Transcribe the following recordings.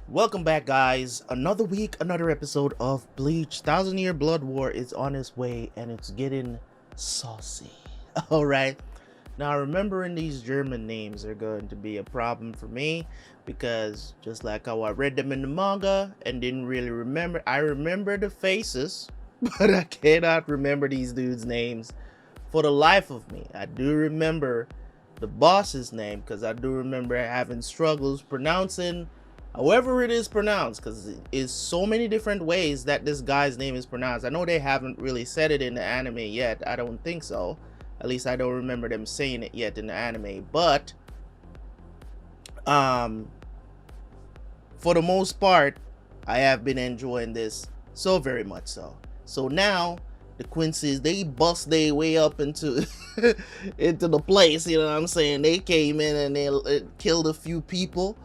Welcome back, guys. Another week, another episode of Bleach. 1,000-Year Blood War is on its way, and it's getting saucy. All right. Now, remembering these German names are going to be a problem for me because just like how I read them in the manga and didn't really remember, I remember the faces, but I cannot remember these dudes' names for the life of me. I do remember the boss's name because I do remember having struggles pronouncing however it is pronounced, because it is so many different ways that this guy's name is pronounced. I know they haven't really said it in the anime yet. I don't think so. At least I don't remember them saying it yet in the anime. But for the most part, I have been enjoying this so very much so. So now the Quincy's, they bust their way up into into the place. You know what I'm saying? They came in and they killed a few people.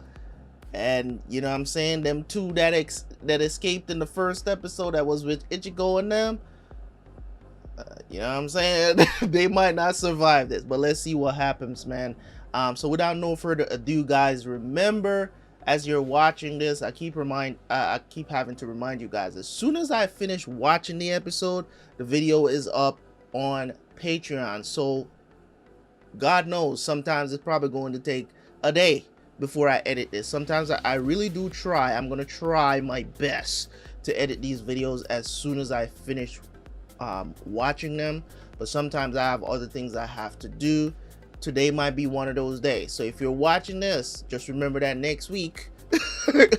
And you know what I'm saying, them two that escaped in the first episode that was with Ichigo and them, you know what I'm saying, they might not survive this, but let's see what happens, man. So without no further ado, guys, remember as you're watching this, I keep having to remind you guys, as soon as I finish watching the episode, the video is up on Patreon. So God knows, sometimes it's probably going to take a day before I edit this. Sometimes I really do try. I'm gonna try my best to edit these videos as soon as I finish watching them, but sometimes I have other things I have to do. Today might be one of those days. So if you're watching this, just remember that next week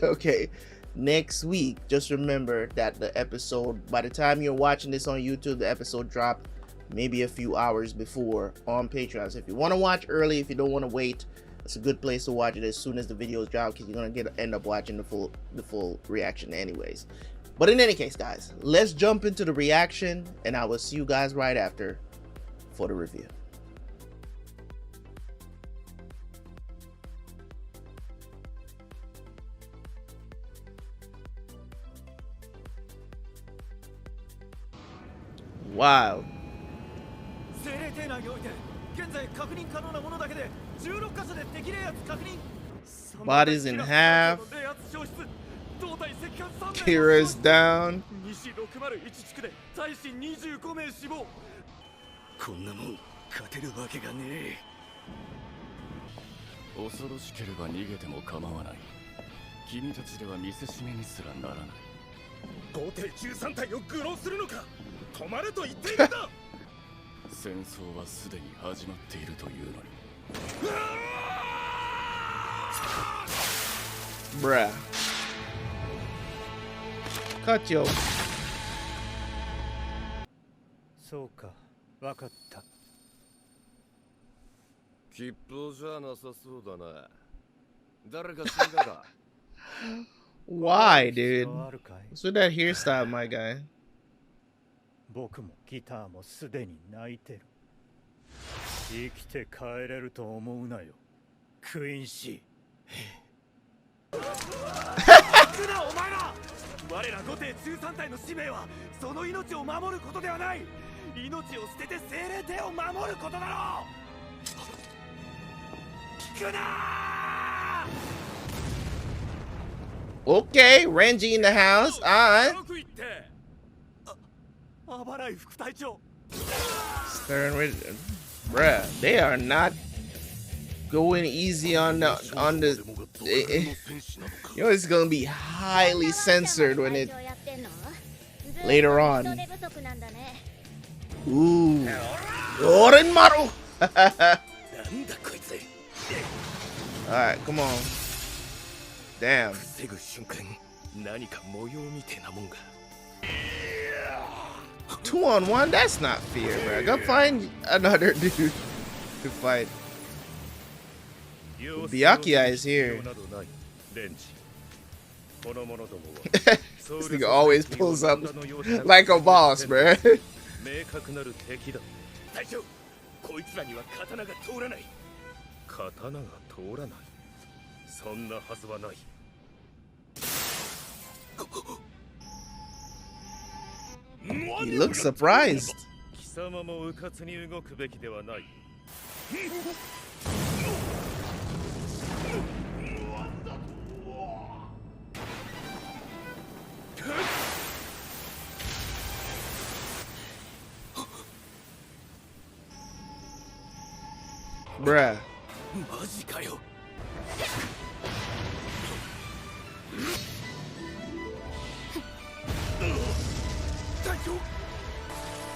okay, next week, just remember that the episode, by the time you're watching this on YouTube, the episode dropped maybe a few hours before on Patreon. So if you want to watch early, if you don't want to wait, it's a good place to watch it as soon as the videos drop, because you're gonna end up watching the full reaction anyways. But in any case, guys, let's jump into the reaction, and I will see you guys right after for the review. Wow. Bodies in half. Kira's down. 恐ろしければ逃げても構わない。君たちでは見せしめにすらならない。豪邸13体を愚弄するのか。止まれと言っているんだ。戦争はすでに始まっているというのに。Bruh. Cut yo. そうか、わかった。吉報じゃなさそうだな。誰か死んだか。Why, dude? What's with that hairstyle, my guy? 僕もギターもすでに泣いてる。生きて帰れると思うなよ、クインシー。くなお前ら！我ら5艇13体の使命はその命を守ることではない。命を捨てて精霊帝を守ることだろう。聞くなー。 Okay, Renji in the house. Alright. Stern Ritter. Bruh, they are not going easy on the you know, it's gonna be highly censored when it later on. Ooh. Orenmaru. Alright, come on. Damn. 2-on-1? That's not fair, bro. Go find another dude to fight. Byakuya is here. This nigga always pulls up like a boss, bro. こいつらには刀が通らない。刀が通らない。そんなはずはない。He looks surprised. 貴様も迂闊に動くべきではない。Bruh. マジかよ。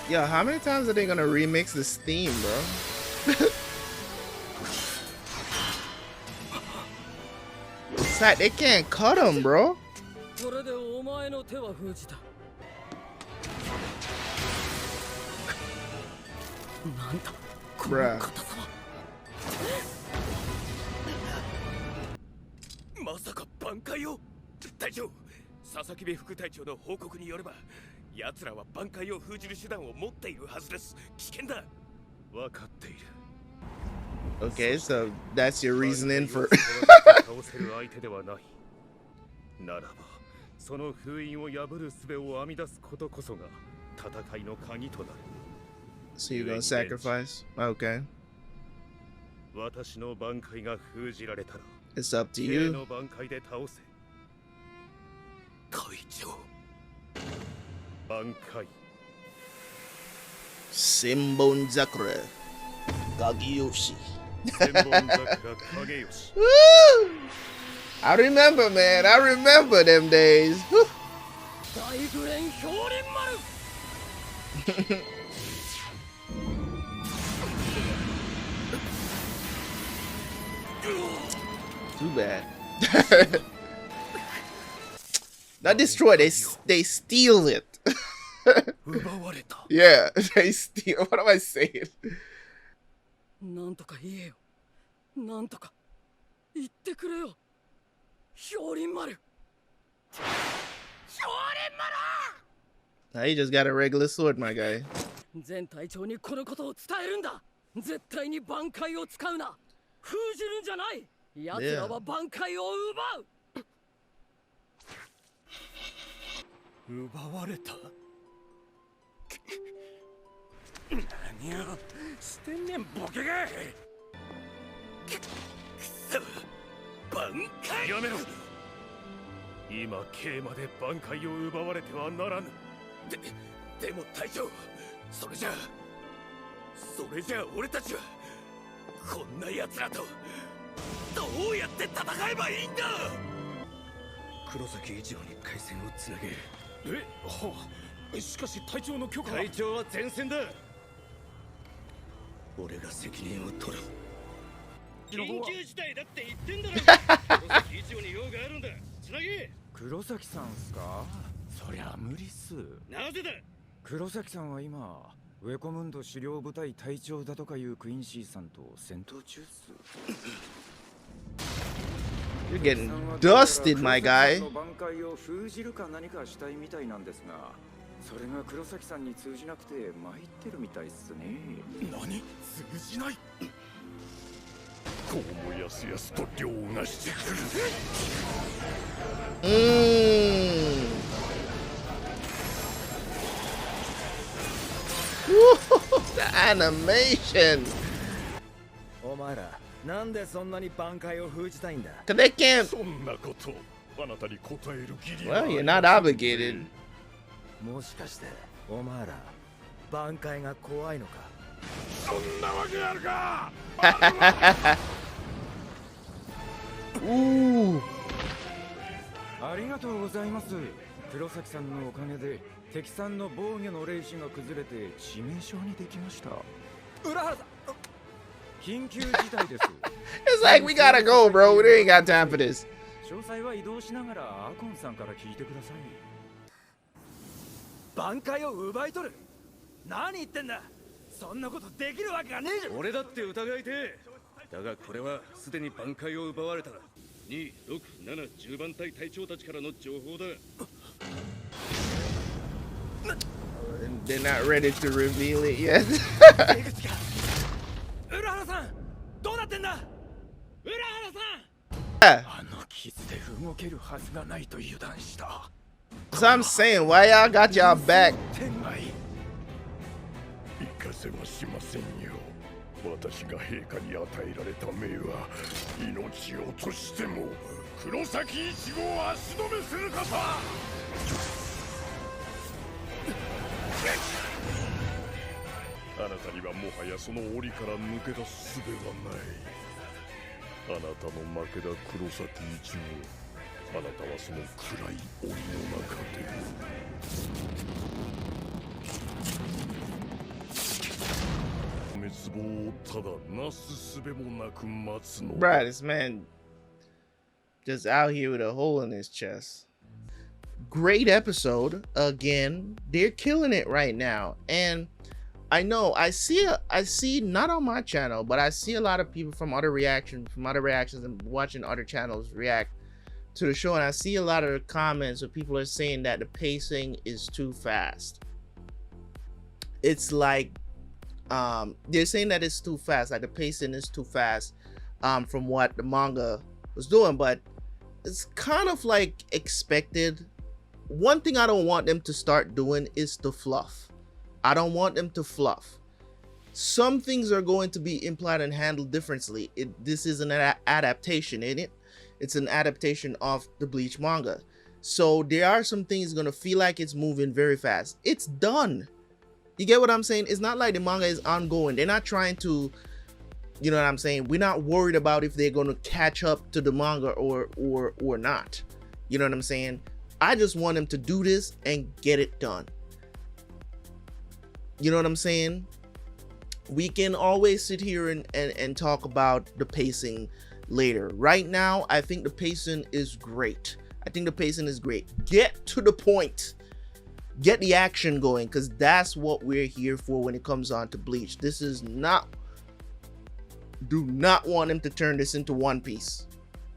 Yo, how many times are they gonna remix this theme, bro? It's like they can't cut him, bro. これでお前の手は封じた。なんだこの Bruh. 硬さは。まさか挽回を。隊長、佐々木部副隊長の報告によれば、奴らは挽回を封じる手段を持っているはずです。危険だ。分かっている。 Okay, so that's your reasoning for. 倒せる相手ではない。ならば、その封印を破る術を編み出すことこそが戦いの鍵となる。 So you're gonna sacrifice? Okay. 私の挽回が封じられたら、 It's up to K you. の挽回で倒せ。隊長。挽回。 Simbon Zakura. Kageyoshi. 千本桜影吉。 Woo! I remember, man. I remember them days. Woo! 大グレン氷輪丸。 Too bad. Not destroy. They steal it. 奪われた。 Yeah, they steal. What am I saying? なんとか言えよ。なんとか言ってくれよ。氷輪丸。氷輪 Nah, he just got a regular sword, my guy. 丸。全隊長にこのことを伝えるんだ。絶対に挽回を使うな。封じるんじゃない。奴らは挽回を奪う。奪われた。何をしてんねんボケが。くそ。挽回。やめろ。今 K まで挽回を奪われてはならぬ。でも隊長、それじゃ俺たちはこんな奴らとどうやって戦えばいいんだ。黒崎一郎に回線をつなげ。しかし隊長の許可は。隊長は前線だ。俺が責任を取る。緊急事態だって言ってんだろ。黒崎一郎に用があるんだ。つなげ。黒崎さんっすか。そりゃ無理っす。なぜだ。黒崎さんは今ウェコムンド狩猟部隊隊長だとかいうクインシーさんと戦闘中っす。 You're getting dusted, my guy. 挽回を封じるか何かしたいみたいなんですが、それが黒崎さんに通じなくて参ってるみたいっすね。何？通じない？こうもやすやすと凌駕してくる。The animation. お前らなんでそんなに挽回を封じたいんだ。 Cause they can't. そんなことあなたに答える義理 Well, you're not obligated. もしかしてお前ら挽回が怖いのか。そんなわけあるか。 Ooh. ありがとうございます。黒崎さんのおかげで敵さんの防御の霊視が崩れて致命傷にできました。浦原さん。緊急事態です。 It's like we gotta go, bro. We ain't got time for this. 詳細は移動しながらアコンさんから聞いてください。挽回を奪い取る。何言ってんだ。そんなことできるわけがねえじゃん。俺だって疑いてえ。だがこれはすでに挽回を奪われた2、6、7、10番隊隊長たちからの情報だ。 They're not ready to reveal it yet. 浦原さんどうなってんだ。浦原さん。あの傷で動けるはずがないと油断した。 So I'm saying, why y'all got y'all back? 天外。行かせはしませんよ。私が陛下に与えられた命は命を落としても黒崎一号を足止めすること。あなたたにはもはやその檻から抜け出す術はない。あなたの負けだ黒崎一郎。あなたはその暗い檻の中で滅亡をただなす術もなく待つの。 Bruh, this man just out here with a hole in his chest. Great episode. Again, they're killing it right now. And I know I see not on my channel, but I see a lot of people from other reactions and watching other channels react to the show, and I see a lot of the comments where people are saying that the pacing is too fast. It's like they're saying that it's too fast, like the pacing is too fast from what the manga was doing, but it's kind of like expected. One thing I don't want them to start doing is to fluff. I don't want them to fluff. Some things are going to be implied and handled differently. This is an adaptation, ain't it? It's an adaptation of the Bleach manga. So there are some things gonna feel like it's moving very fast. It's done. You get what I'm saying? It's not like the manga is ongoing. They're not trying to, you know what I'm saying? We're not worried about if they're gonna catch up to the manga or not. You know what I'm saying? I just want them to do this and get it done. You know what I'm saying? We can always sit here and talk about the pacing later. Right now, I think the pacing is great. I think the pacing is great. Get to the point. Get the action going, because that's what we're here for when it comes on to Bleach. This is not... Do not want them to turn this into One Piece.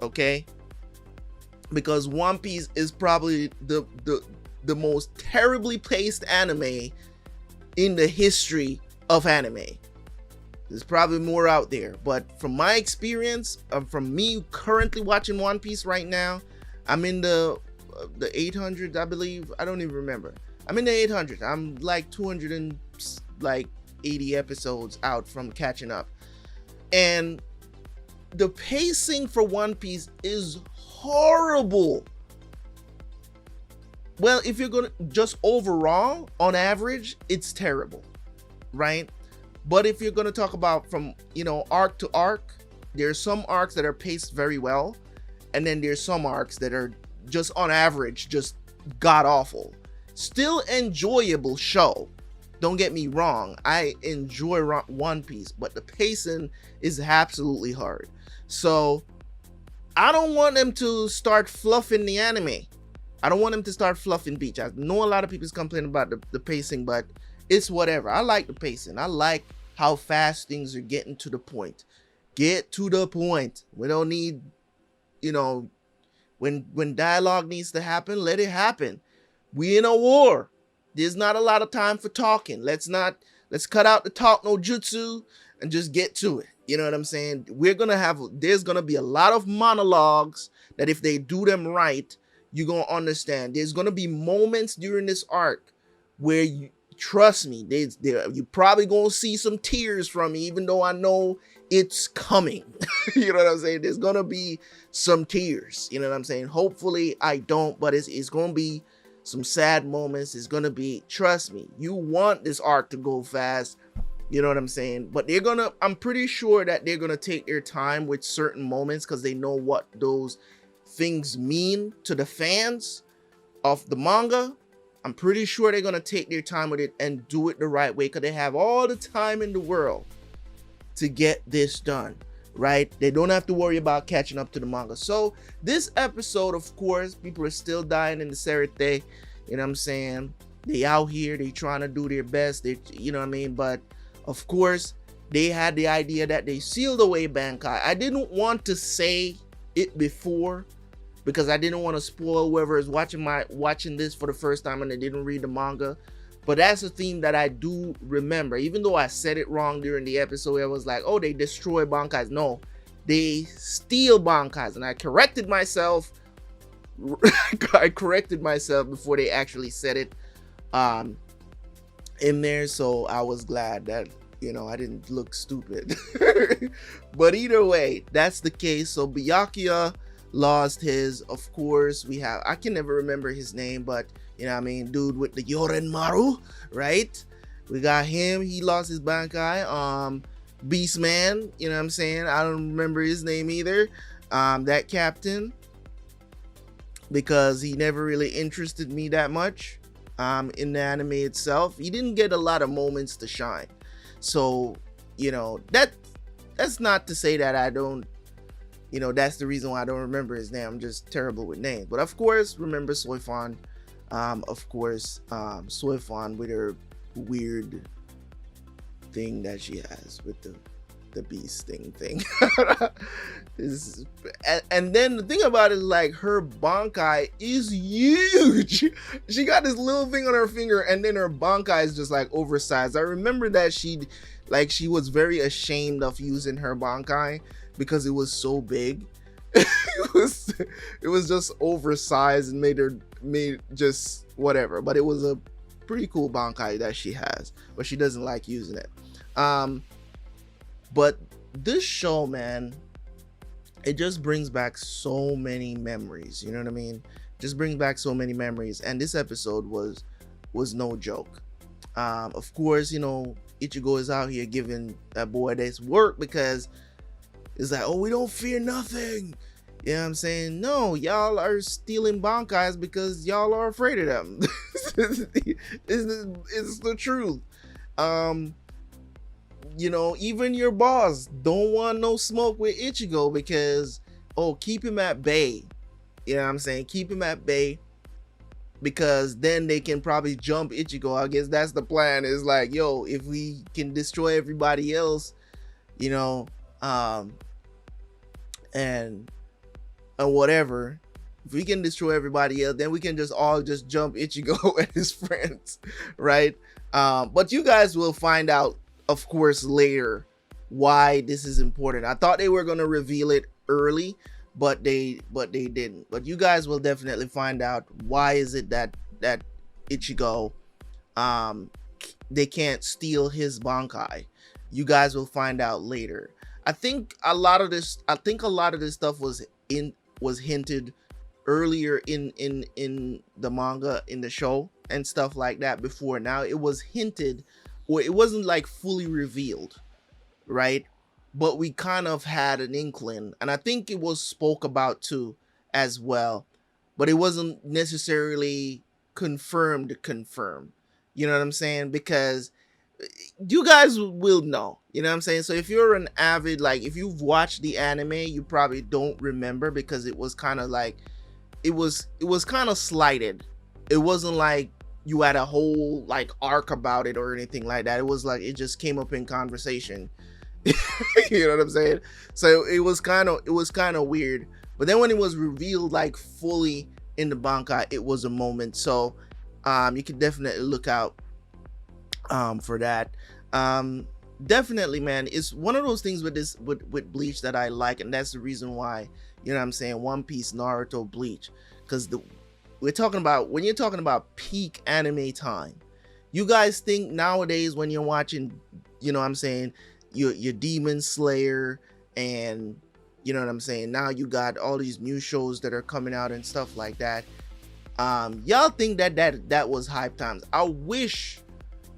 Okay? Because One Piece is probably the most terribly paced anime in the history of anime. There's probably more out there, but from my experience, from me currently watching One Piece right now, I'm in the 800s, I believe. I don't even remember. I'm in the 800s. I'm like 280 episodes out from catching up, and the pacing for One Piece is horrible. Well, if you're gonna just overall, on average, it's terrible, right? But if you're going to talk about from, you know, arc to arc, there's some arcs that are paced very well. And then there's some arcs that are just on average, just god awful. Still enjoyable show. Don't get me wrong. I enjoy One Piece, but the pacing is absolutely hard. So I don't want them to start fluffing the anime. I don't want them to start fluffing Bleach. I know a lot of people's complaining about the pacing, but it's whatever. I like the pacing. I like how fast things are getting to the point. Get to the point. We don't need, you know, when dialogue needs to happen, let it happen. We in a war. There's not a lot of time for talking. Let's cut out the talk no jutsu and just get to it. You know what I'm saying? There's gonna be a lot of monologues that if they do them right, you're gonna understand. There's gonna be moments during this arc where trust me, you're probably gonna see some tears from me, even though I know it's coming. You know what I'm saying? There's gonna be some tears. You know what I'm saying? Hopefully I don't, but it's gonna be some sad moments. It's gonna be, trust me, you want this arc to go fast. You know what I'm saying? But I'm pretty sure that they're gonna take their time with certain moments because they know what those things mean to the fans of the manga. I'm pretty sure they're going to take their time with it and do it the right way because they have all the time in the world to get this done, right? They don't have to worry about catching up to the manga. So this episode, of course, people are still dying in the Serete. You know what I'm saying? They out here, they trying to do their best. You know what I mean? But of course, they had the idea that they sealed away Bankai. I didn't want to say it before, because I didn't want to spoil whoever is watching this for the first time and they didn't read the manga. But that's a theme that I do remember. Even though I said it wrong during the episode, I was like, oh, they destroy Bankais. No, they steal Bankais. And I corrected myself. I corrected myself before they actually said it in there. So I was glad that, you know, I didn't look stupid. But either way, that's the case. So Byakuya lost his, of course. I can never remember his name, but you know what I mean, dude with the Yoren Maru, right? We got him. He lost his Bankai. Beastman, you know what I'm saying? I don't remember his name either. That captain, because he never really interested me that much in the anime itself. He didn't get a lot of moments to shine. So, you know, that's not to say that I don't, you know, that's the reason why I don't remember his name. I'm just terrible with names. But of course, remember Soifon. Soifon with her weird thing that she has with the beast thing. And then the thing about it is, like, her Bankai is huge. She got this little thing on her finger, and then her Bankai is just like oversized. I remember that she was very ashamed of using her Bankai because it was so big. it was just oversized and made just whatever. But it was a pretty cool Bankai that she has, but she doesn't like using it. But this show, man, it just brings back so many memories. You know what I mean? Just brings back so many memories. And this episode was no joke. Of course, you know, Ichigo is out here giving that boy this work because it's like, oh, we don't fear nothing. You know what I'm saying? No, y'all are stealing Bankais because y'all are afraid of them. It's the truth. You know, even your boss don't want no smoke with Ichigo because, oh, keep him at bay. You know what I'm saying? Keep him at bay because then they can probably jump Ichigo. I guess that's the plan. Is like, yo, if we can destroy everybody else, you know, and whatever, if we can destroy everybody else, then we can just all just jump Ichigo and his friends, right? But you guys will find out, of course, later why this is important. I thought they were going to reveal it early, but they didn't. But you guys will definitely find out why is it that Ichigo, they can't steal his Bankai. You guys will find out later. I think a lot of this stuff was hinted earlier in the manga, in the show and stuff like that before. Now it was hinted, or it wasn't like fully revealed, right? But we kind of had an inkling, and I think it was spoke about too as well, but it wasn't necessarily confirmed. You know what I'm saying? Because you guys will know, you know what I'm saying? So if you're an avid, like, if you've watched the anime, you probably don't remember because it was kind of like, it was kind of slighted. It wasn't like you had a whole like arc about it or anything like that. It was like, it just came up in conversation. You know what I'm saying? So it was kind of weird. But then when it was revealed like fully in the Bankai, it was a moment. So you can definitely look out for that. Definitely, man, it's one of those things with Bleach that I like, and that's the reason why, you know what I'm saying, One Piece, Naruto, Bleach, because when you're talking about peak anime time, you guys think nowadays when you're watching, you know what I'm saying, your Demon Slayer, and you know what I'm saying, now you got all these new shows that are coming out and stuff like that. Y'all think that was hype times. I wish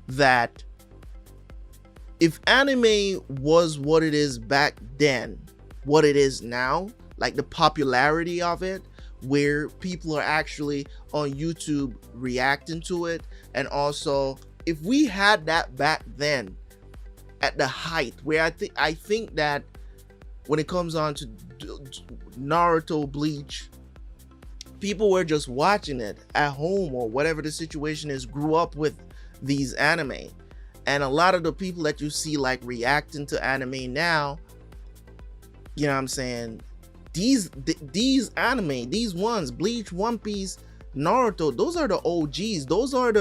that if anime was what it is back then, what it is now, like the popularity of it, where people are actually on YouTube reacting to it, and also if we had that back then at the height, where I think that when it comes on to Naruto, Bleach, people were just watching it at home or whatever the situation is, grew up with these anime. And a lot of the people that you see like reacting to anime now, you know what I'm saying, these anime, these ones, Bleach, One Piece, Naruto, those are the OGs. Those are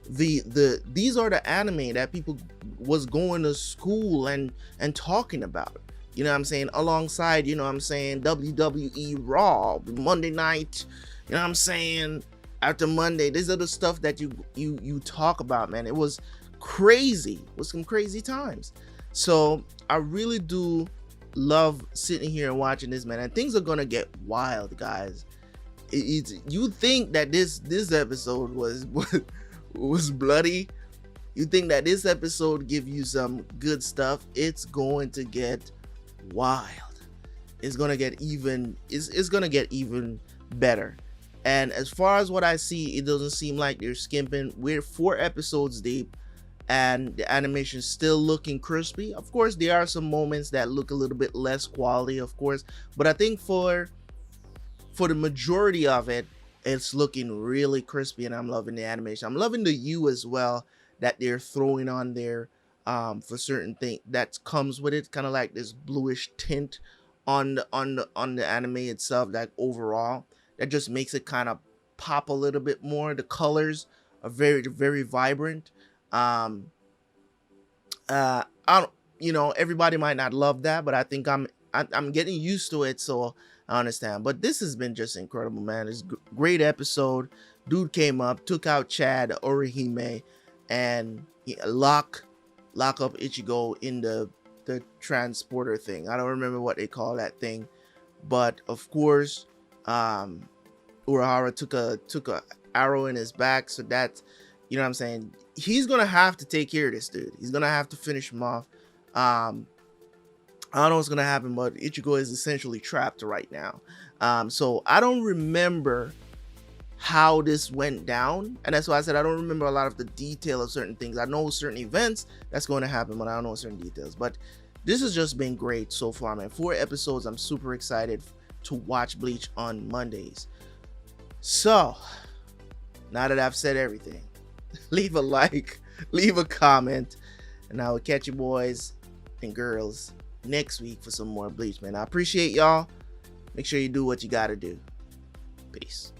these are the anime that people was going to school and talking about. You know what I'm saying? Alongside, you know what I'm saying, WWE Raw, Monday night, you know what I'm saying, after Monday. These are the stuff that you talk about, man. It was crazy. It was some crazy times. So I really do love sitting here and watching this, man. And things are gonna get wild, guys. You think that this episode was bloody, You think that this episode give you some good stuff, it's going to get wild. It's gonna get even it's gonna get even better. And as far as what I see, it doesn't seem like they're skimping. We're 4 episodes deep and the animation is still looking crispy. Of course, there are some moments that look a little bit less quality, of course, but I think for the majority of it, it's looking really crispy, and I'm loving the animation. I'm loving the hue as well that they're throwing on there for certain things that comes with it, kind of like this bluish tint on the anime itself. Like overall, that just makes it kind of pop a little bit more. The colors are very, very vibrant. I don't, everybody might not love that, but I think I'm getting used to it, so I understand. But this has been just incredible, man. It's a great episode. Dude came up, took out Chad Orihime, and lock up Ichigo in the transporter thing. I don't remember what they call that thing, but of course, Urahara took a arrow in his back, so that's, you know what I'm saying, he's gonna have to take care of this dude. He's gonna have to finish him off. I don't know what's gonna happen, but Ichigo is essentially trapped right now. So I don't remember how this went down, and that's why I said I don't remember a lot of the detail of certain things. I know certain events that's going to happen, but I don't know certain details. But this has just been great so far, man. 4 episodes. I'm super excited to watch Bleach on Mondays. So now that I've said everything, leave a like, leave a comment, and I will catch you boys and girls next week for some more Bleach, man. I appreciate y'all. Make sure you do what you gotta do. Peace.